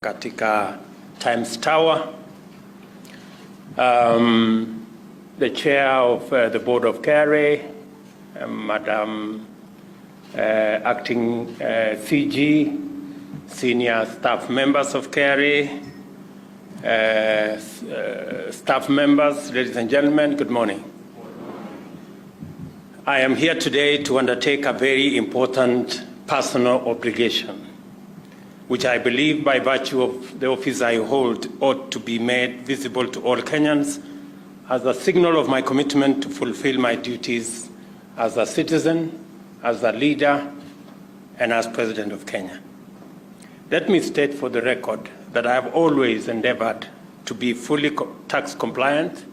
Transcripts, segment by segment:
katika Times Tower. The chair of the board of KRA, Madam acting CG, senior staff members of KRA, staff members, ladies and gentlemen, good morning. I am here today to undertake a very important personal obligation, which I believe by virtue of the office I hold ought to be made visible to all Kenyans as a signal of my commitment to fulfill my duties as a citizen, as a leader, and as President of Kenya. Let me state for the record that I have always endeavored to be fully tax compliant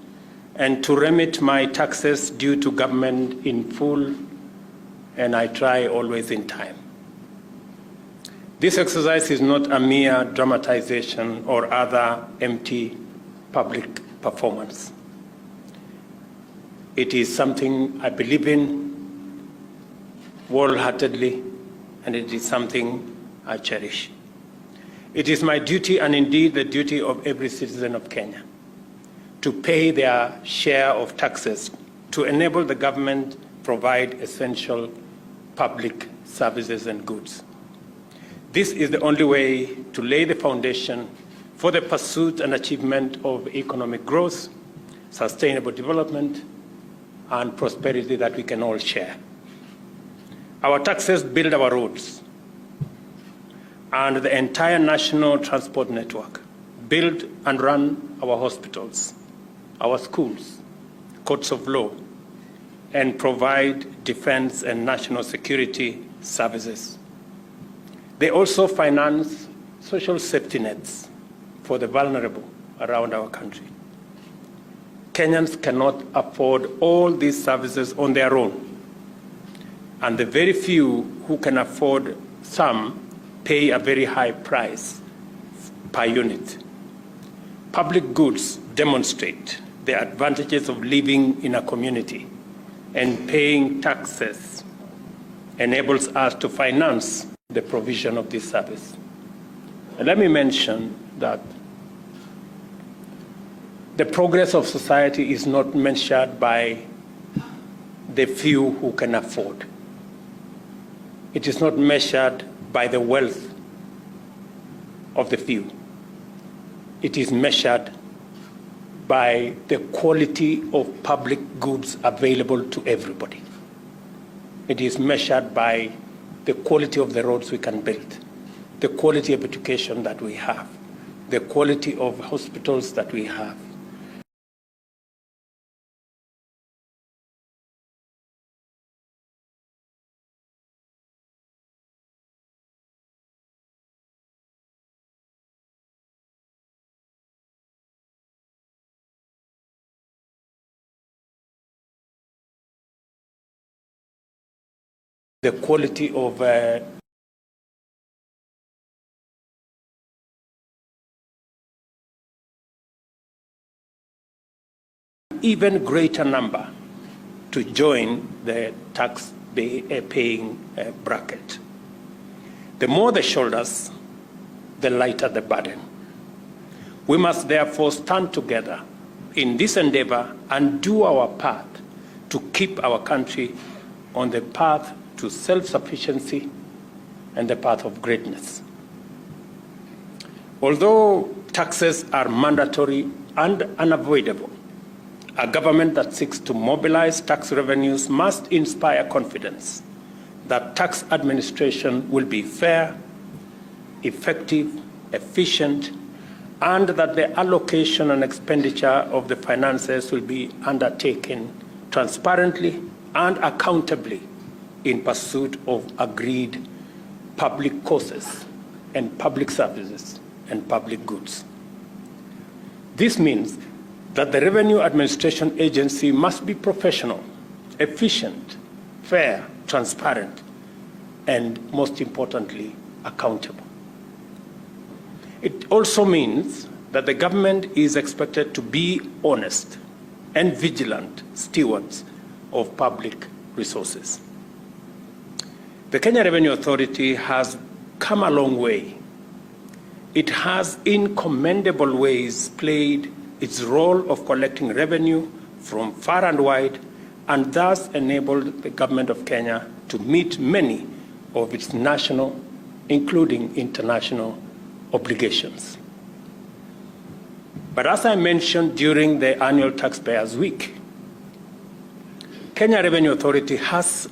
and to remit my taxes due to government in full, and I try always in time. This exercise is not a mere dramatization or other empty public performance. It is something I believe in wholeheartedly, and it is something I cherish. It is my duty, and indeed the duty of every citizen of Kenya, to pay their share of taxes to enable the government provide essential public services and goods. This is the only way to lay the foundation for the pursuit and achievement of economic growth, sustainable development, and prosperity that we can all share. Our taxes build our roads and the entire national transport network, build and run our hospitals, our schools, courts of law, and provide defense and national security services. They also finance social safety nets for the vulnerable around our country. Kenyans cannot afford all these services on their own, and the very few who can afford some pay a very high price per unit. Public goods demonstrate the advantages of living in a community, and paying taxes enables us to finance the provision of this service. And let me mention that the progress of society is not measured by the few who can afford. It is not measured by the wealth of the few. It is measured by the quality of public goods available to everybody. It is measured by the quality of the roads we can build, the quality of education that we have, the quality of hospitals that we have. The quality of even greater number to join the tax paying bracket. The more the shoulders, the lighter the burden. We must therefore stand together in this endeavor and do our part to keep our country on the path to self-sufficiency and the path of greatness. Although taxes are mandatory and unavoidable, a government that seeks to mobilize tax revenues must inspire confidence that tax administration will be fair, effective, efficient, and that the allocation and expenditure of the finances will be undertaken transparently and accountably in pursuit of agreed public causes and public services and public goods. This means that the Revenue Administration Agency must be professional, efficient, fair, transparent, and most importantly, accountable. It also means that the government is expected to be honest and vigilant stewards of public resources. The Kenya Revenue Authority has come a long way it has in commendable ways played its role of collecting revenue from far and wide, and thus enabled the government of Kenya to meet many of its national, including international, obligations. But as I mentioned during the annual Taxpayers Week, Kenya Revenue Authority has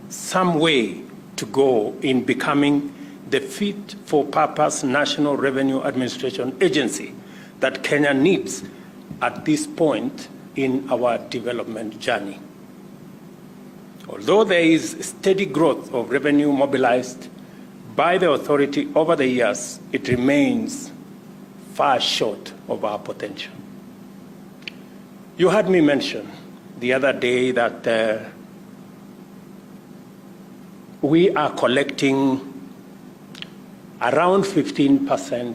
some way to go in becoming the fit-for-purpose National Revenue Administration agency that Kenya needs at this point in our development journey. Although there is steady growth of revenue mobilized by the authority over the years, it remains far short of our potential. You heard me mention the other day that we are collecting around 15%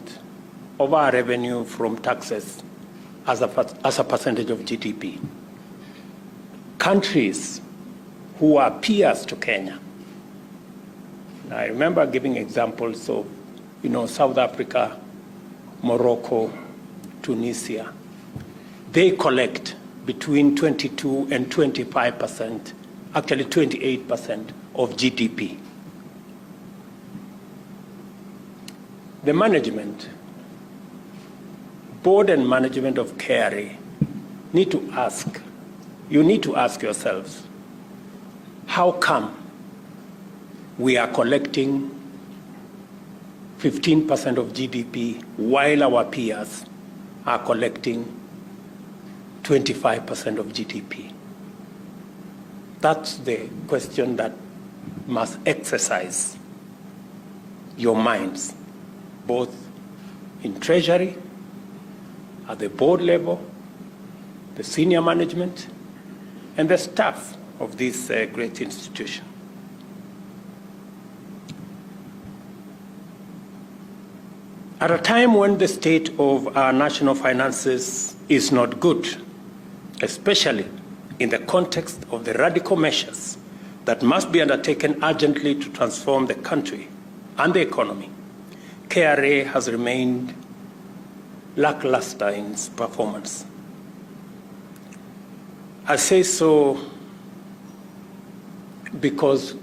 of our revenue from taxes as a percentage of GDP. Countries who are peers to Kenya, I remember giving examples of, South Africa, Morocco, Tunisia. They collect between 22 and 25%, actually 28% of GDP. The management, board and management of KRA need to ask yourselves, how come we are collecting 15% of GDP while our peers are collecting 25% of GDP? That's the question that must exercise your minds, both in Treasury, at the board level, the senior management, and the staff of this great institution. At a time when the state of our national finances is not good, especially in the context of the radical measures that must be undertaken urgently to transform the country and the economy, KRA has remained lackluster in its performance. I say so because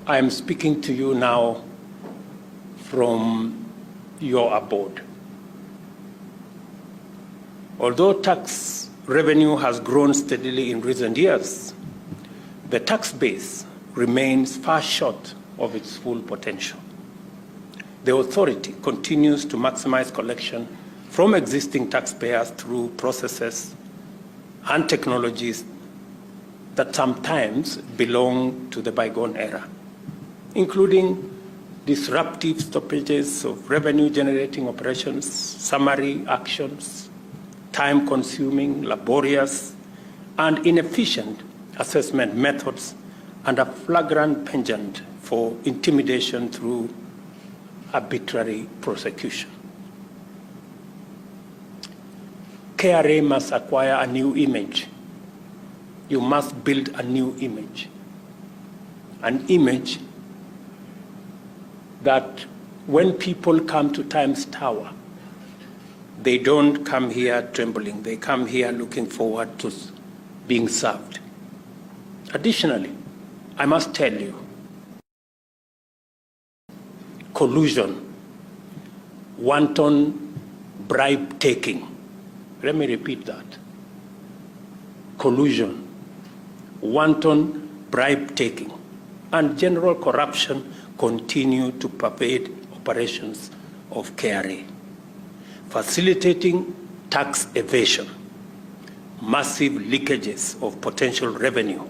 I am speaking to you now from your abode. Although tax revenue has grown steadily in recent years, the tax base remains far short of its full potential. The authority continues to maximize collection from existing taxpayers through processes and technologies that sometimes belong to the bygone era, including disruptive stoppages of revenue-generating operations, summary actions, time-consuming, laborious, and inefficient assessment methods, and a flagrant penchant for intimidation through arbitrary prosecution. KRA must acquire a new image. You must build a new image, an image that when people come to Times Tower, they don't come here trembling. They come here looking forward to being served. Additionally, I must tell you, collusion, wanton bribe-taking. Let me repeat that. Collusion, wanton bribe-taking, and general corruption continue to pervade operations of KRA, facilitating tax evasion, massive leakages of potential revenue,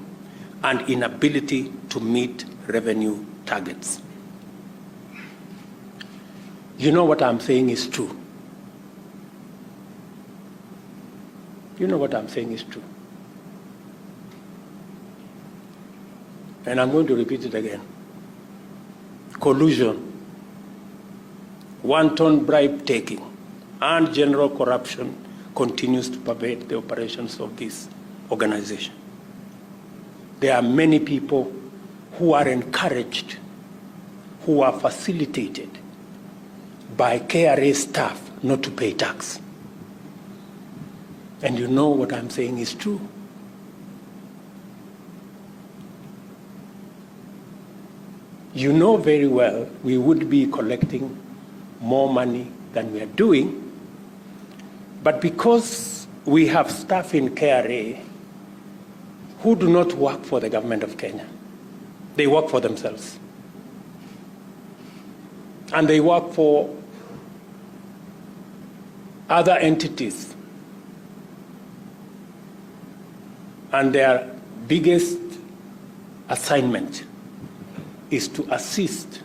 and inability to meet revenue targets. You know what I'm saying is true. You know what I'm saying is true. And I'm going to repeat it again. Collusion, wanton bribe-taking, and general corruption continues to pervade the operations of this organization. There are many people who are encouraged, who are facilitated, by KRA staff not to pay tax. And you know what I'm saying is true. You know very well we would be collecting more money than we are doing, but because we have staff in KRA who do not work for the government of Kenya, they work for themselves. And they work for other entities. And their biggest assignment is to assist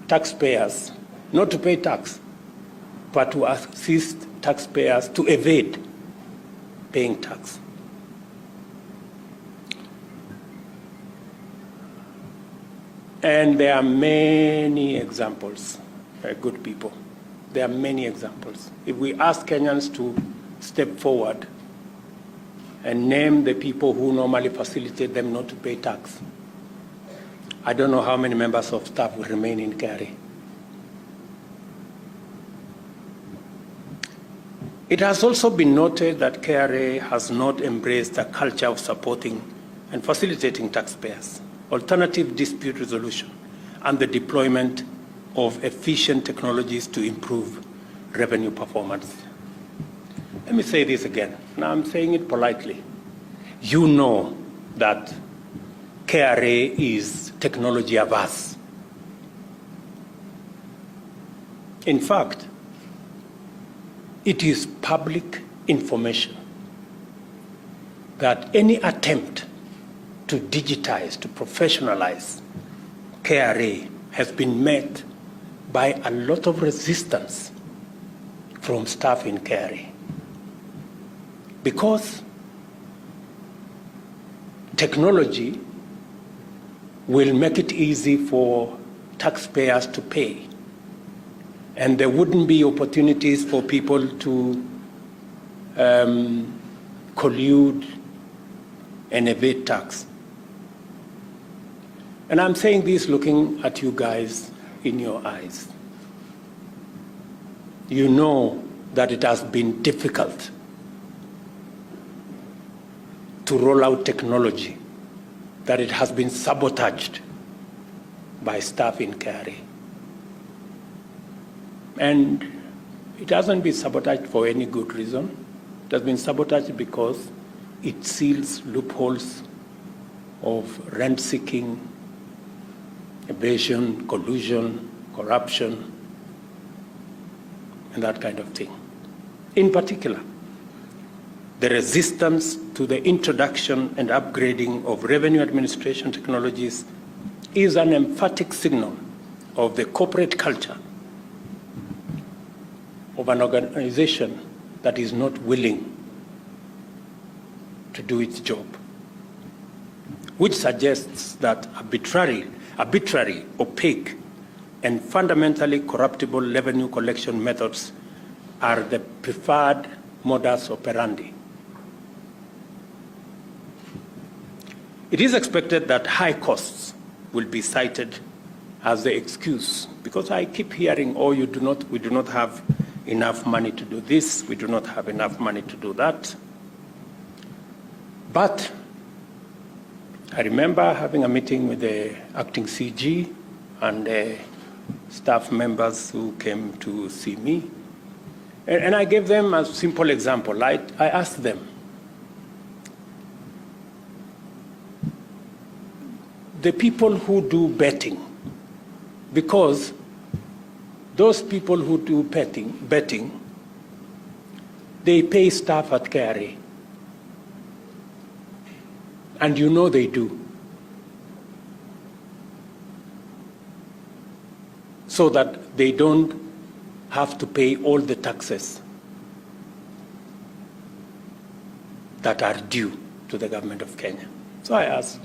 taxpayers not to pay tax, but to assist taxpayers to evade paying tax. And there are many examples, good people. There are many examples. If we ask Kenyans to step forward and name the people who normally facilitate them not to pay tax, I don't know how many members of staff will remain in KRA. It has also been noted that KRA has not embraced a culture of supporting and facilitating taxpayers, alternative dispute resolution, and the deployment of efficient technologies to improve revenue performance. Let me say this again. Now I'm saying it politely. You know that KRA is technology averse. In fact, it is public information that any attempt to digitize, to professionalize KRA has been met by a lot of resistance from staff in KRA. Because technology will make it easy for taxpayers to pay. And there wouldn't be opportunities for people to collude and evade tax. And I'm saying this looking at you guys in your eyes. You know that it has been difficult to roll out technology, that it has been sabotaged by staff in KRA. And it hasn't been sabotaged for any good reason. It has been sabotaged because it seals loopholes of rent-seeking, evasion, collusion, corruption, and that kind of thing. In particular, the resistance to the introduction and upgrading of revenue administration technologies is an emphatic signal of the corporate culture of an organization that is not willing to do its job, which suggests that arbitrary, opaque, and fundamentally corruptible revenue collection methods are the preferred modus operandi. It is expected that high costs will be cited as the excuse, because I keep hearing, oh, we do not have enough money to do this, we do not have enough money to do that. But I remember having a meeting with the acting CG and staff members who came to see me. And I gave them a simple example. I asked them, the people who do betting, because those people who do betting, they pay staff at KRA. And you know they do. So that they don't have to pay all the taxes that are due to the government of Kenya. So I asked,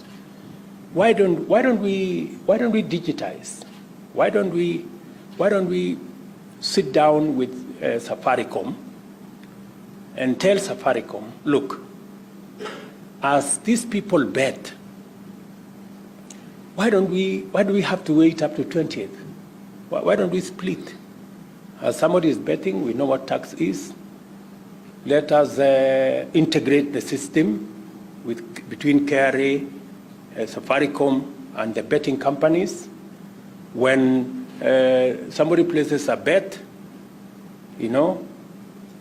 why don't we digitize? Why don't we sit down with Safaricom and tell Safaricom, look, as these people bet, why do we have to wait up to 20th Why don't we split? As somebody is betting, we know what tax is. Let us integrate the system between KRA, Safaricom, and the betting companies. When somebody places a bet, you know,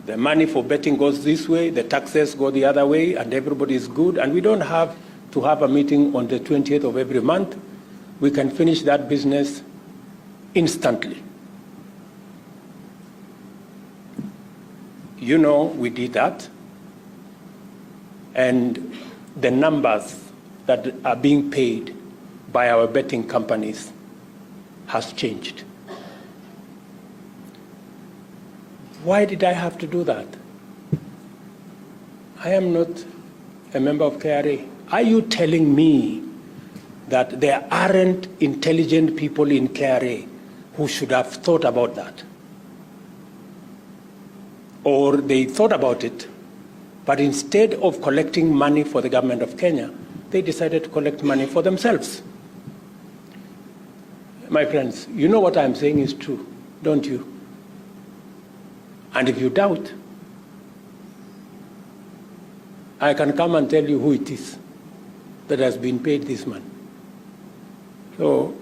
the money for betting goes this way, the taxes go the other way, and everybody is good. And we don't have to have a meeting on the 20th of every month. We can finish that business instantly. You know, we did that. And the numbers that are being paid by our betting companies has changed. Why did I have to do that? I am not a member of KRA. Are you telling me that there aren't intelligent people in KRA who should have thought about that? Or they thought about it, but instead of collecting money for the government of Kenya, they decided to collect money for themselves. My friends, you know what I'm saying is true, don't you? And if you doubt, I can come and tell you who it is that has been paid this money. So,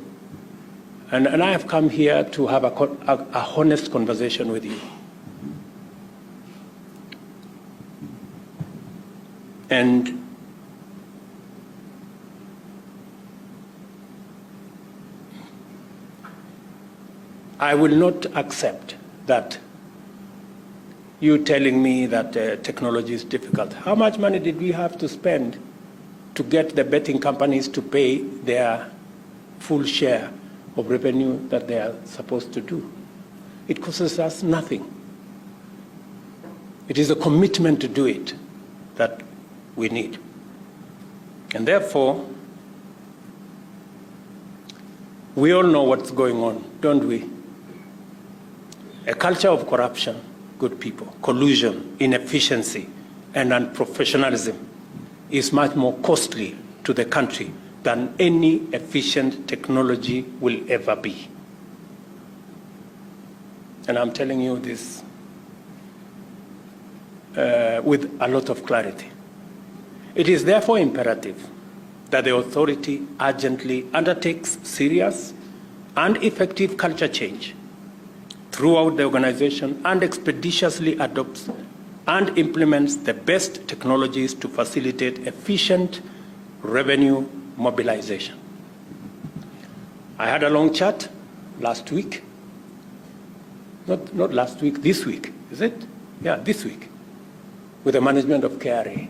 and I have come here to have a honest conversation with you. And I will not accept that you telling me that technology is difficult. How much money did we have to spend to get the betting companies to pay their full share of revenue that they are supposed to do? It costs us nothing. It is a commitment to do it that we need. And therefore, we all know what's going on, don't we? A culture of corruption, good people, collusion, inefficiency, and unprofessionalism is much more costly to the country than any efficient technology will ever be. And I'm telling you this with a lot of clarity. It is therefore imperative that the authority urgently undertakes serious and effective culture change throughout the organization and expeditiously adopts and implements the best technologies to facilitate efficient revenue mobilization. I had a long chat last week, not last week, this week, is it? Yeah, this week, with the management of KRA.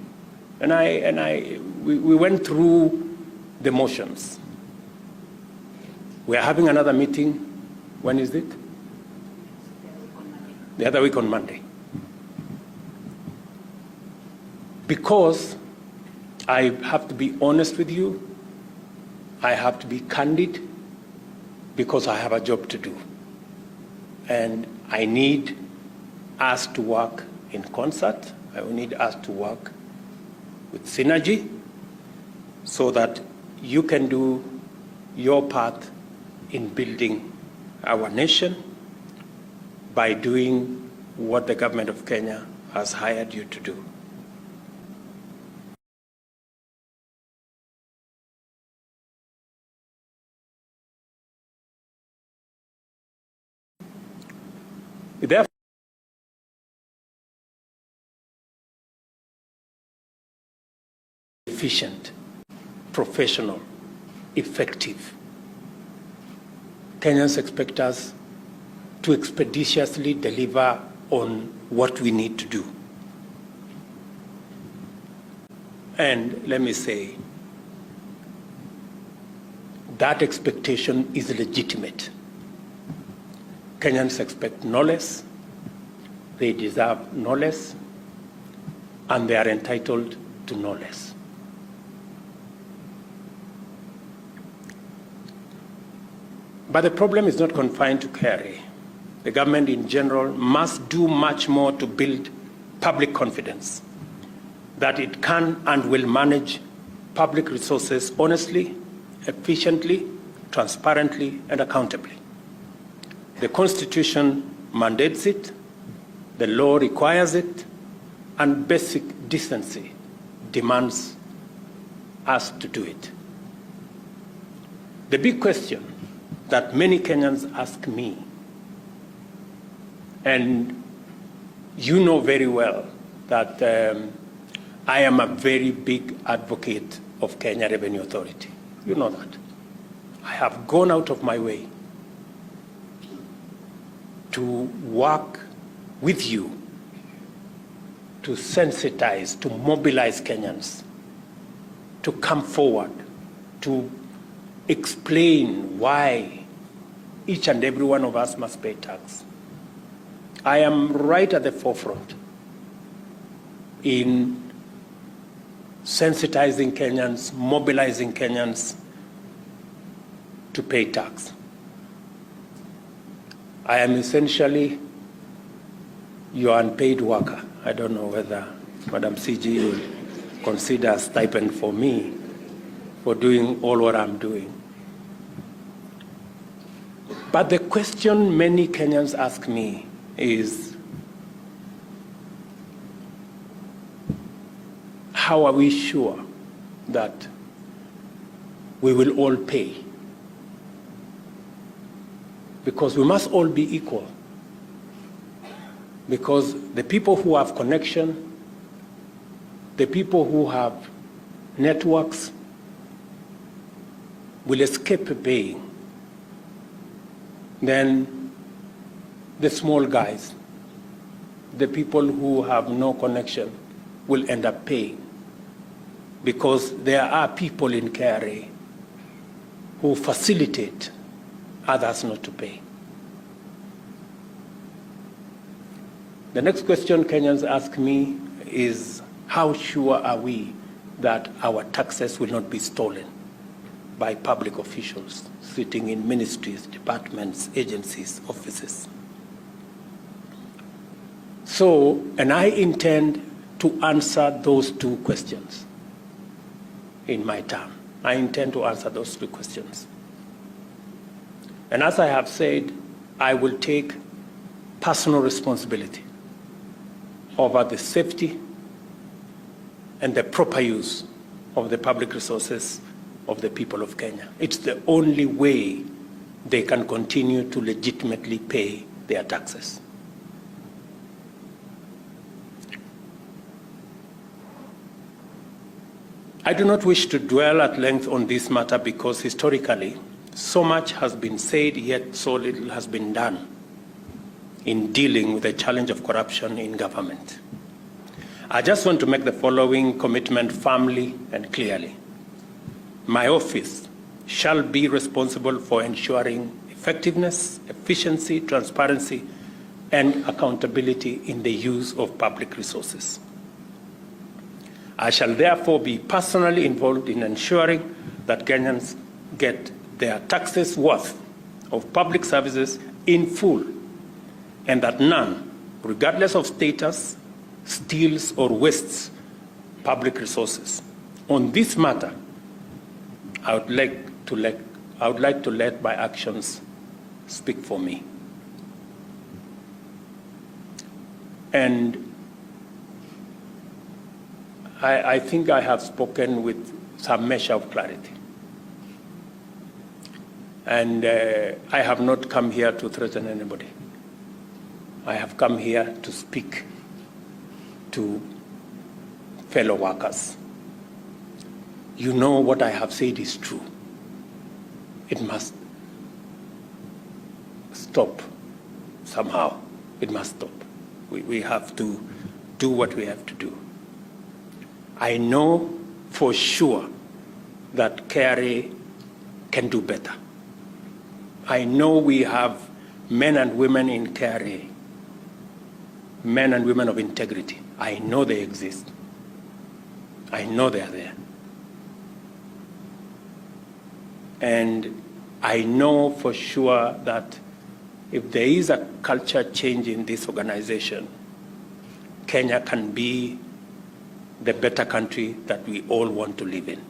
And we went through the motions. We are having another meeting. When is it? The other week on Monday. Because I have to be honest with you, I have to be candid, because I have a job to do. And I need us to work in concert. I need us to work with synergy so that you can do your part in building our nation by doing what the government of Kenya has hired you to do. Therefore, efficient, professional, effective. Kenyans expect us to expeditiously deliver on what we need to do. And let me say, that expectation is legitimate. Kenyans expect no less, they deserve no less, and they are entitled to no less. But the problem is not confined to KRA. The government in general must do much more to build public confidence that it can and will manage public resources honestly, efficiently, transparently, and accountably. The Constitution mandates it, the law requires it, and basic decency demands us to do it. The big question that many Kenyans ask me, and you know very well that I am a very big advocate of Kenya Revenue Authority. You know that. I have gone out of my way to work with you to sensitize, to mobilize Kenyans, to come forward, to explain why each and every one of us must pay tax. I am right at the forefront in sensitizing Kenyans, mobilizing Kenyans to pay tax. I am essentially your unpaid worker. I don't know whether Madam CG will consider a stipend for me for doing all what I'm doing. But the question many Kenyans ask me is, how are we sure that we will all pay? Because we must all be equal. Because the people who have connection, the people who have networks will escape paying. Then the small guys, the people who have no connection, will end up paying. Because there are people in KRA who facilitate others not to pay. The next question Kenyans ask me is, how sure are we that our taxes will not be stolen by public officials sitting in ministries, departments, agencies, offices? So, and I intend to answer those two questions in my term. I intend to answer those two questions. And as I have said, I will take personal responsibility over the safety and the proper use of the public resources of the people of Kenya. It's the only way they can continue to legitimately pay their taxes. I do not wish to dwell at length on this matter because historically, so much has been said, yet so little has been done in dealing with the challenge of corruption in government. I just want to make the following commitment firmly and clearly. My office shall be responsible for ensuring effectiveness, efficiency, transparency, and accountability in the use of public resources. I shall therefore be personally involved in ensuring that Kenyans get their taxes worth of public services in full, and that none, regardless of status, steals or wastes public resources. On this matter, I would like to let my actions speak for me. And I think I have spoken with some measure of clarity. And I have not come here to threaten anybody. I have come here to speak to fellow workers. You know what I have said is true. It must stop somehow. It must stop. We have to do what we have to do. I know for sure that KRA can do better. I know we have men and women in KRA, men and women of integrity. I know they exist. I know they are there. And I know for sure that if there is a culture change in this organization, Kenya can be the better country that we all want to live in.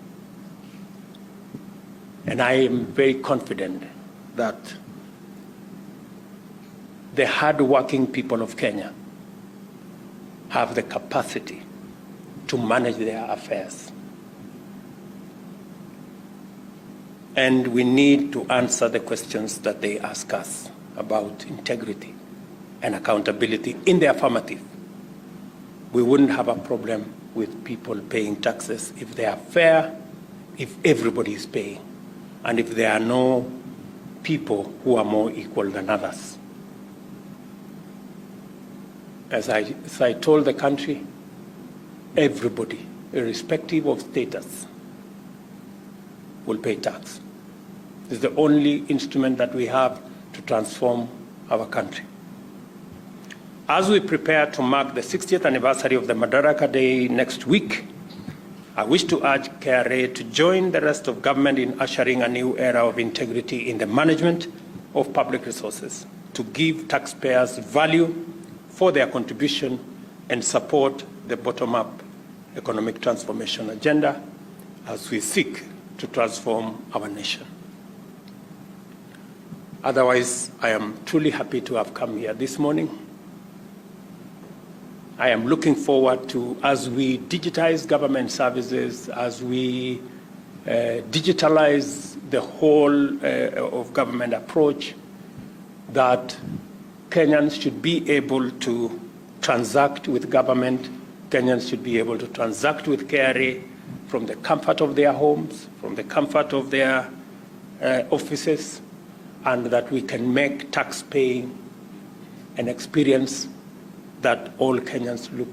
And I am very confident that the hard-working people of Kenya have the capacity to manage their affairs. And we need to answer the questions that they ask us about integrity and accountability in the affirmative. We wouldn't have a problem with people paying taxes if they are fair, if everybody is paying, and if there are no people who are more equal than others. As I told the country, everybody, irrespective of status, will pay tax. It's the only instrument that we have to transform our country. As we prepare to mark the 60th anniversary of the Madaraka Day next week, I wish to urge KRA to join the rest of government in ushering a new era of integrity in the management of public resources, to give taxpayers value for their contribution and support the bottom-up economic transformation agenda as we seek to transform our nation. Otherwise, I am truly happy to have come here this morning. I am looking forward to, as we digitize government services, as we digitalize the whole of government approach, that Kenyans should be able to transact with government. Kenyans should be able to transact with KRA from the comfort of their homes, from the comfort of their offices, and that we can make tax paying an experience that all Kenyans look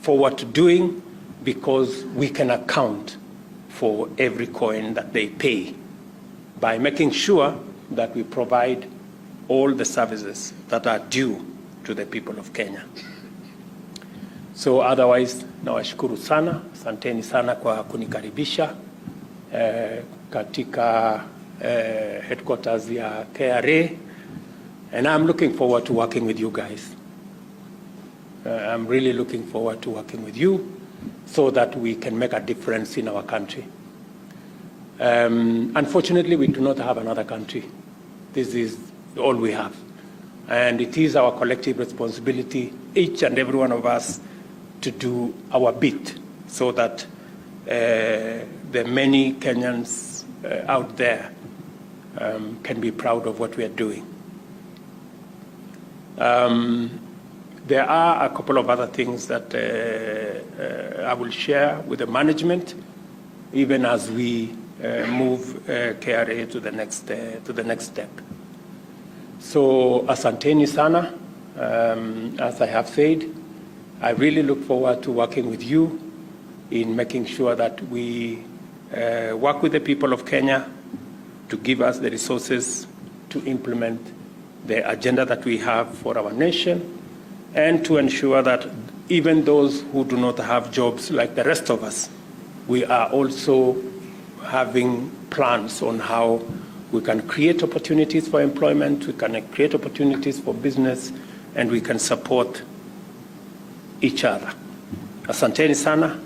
forward to doing, because we can account for every coin that they pay by making sure that we provide all the services that are due to the people of Kenya. So otherwise, nawashukuru sana, asanteni sana kwa kunikaribisha katika headquarters ya KRA, and I'm looking forward to working with you guys. I'm really looking forward to working with you so that we can make a difference in our country. Unfortunately, we do not have another country. This is all we have. And it is our collective responsibility, each and every one of us, to do our bit so that the many Kenyans out there can be proud of what we are doing. There are a couple of other things that I will share with the management, even as we move KRA to the next step. So, asanteni sana. As I have said, I really look forward to working with you in making sure that we work with the people of Kenya to give us the resources to implement the agenda that we have for our nation, and to ensure that even those who do not have jobs like the rest of us, we are also having plans on how we can create opportunities for employment, we can create opportunities for business, and we can support each other. Asanteni sana.